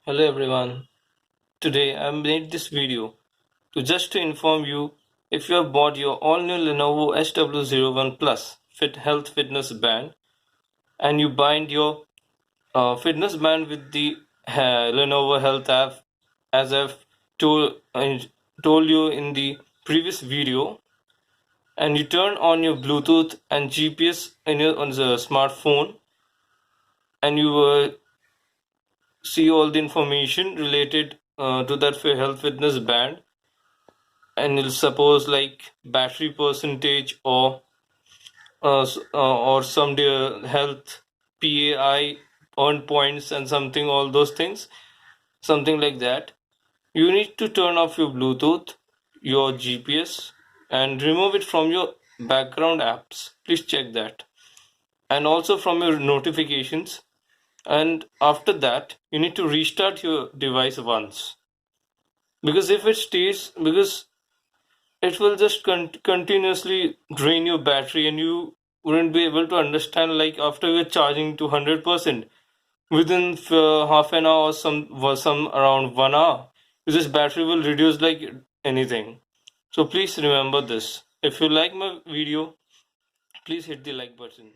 Hello everyone. Today I made this video to inform you if you have bought your all new Lenovo hw01 Plus Health Fitness Band and you bind your fitness band with the Lenovo Health app as told you in the previous video, and you turn on your Bluetooth and GPS on the smartphone, and you see all the information related to that health fitness band, and it'll suppose like battery percentage or some health PAI earned points and something, all those things, something like that. You need to turn off your Bluetooth, your GPS, and remove it from your background apps. Please check that, and also from your notifications. And after that, you need to restart your device once, because if it stays, because it will just continuously drain your battery, and you wouldn't be able to understand, like after you're charging to 100% within half an hour, or some around 1 hour, this battery will reduce like anything. So please remember this. If you like my video, please hit the like button.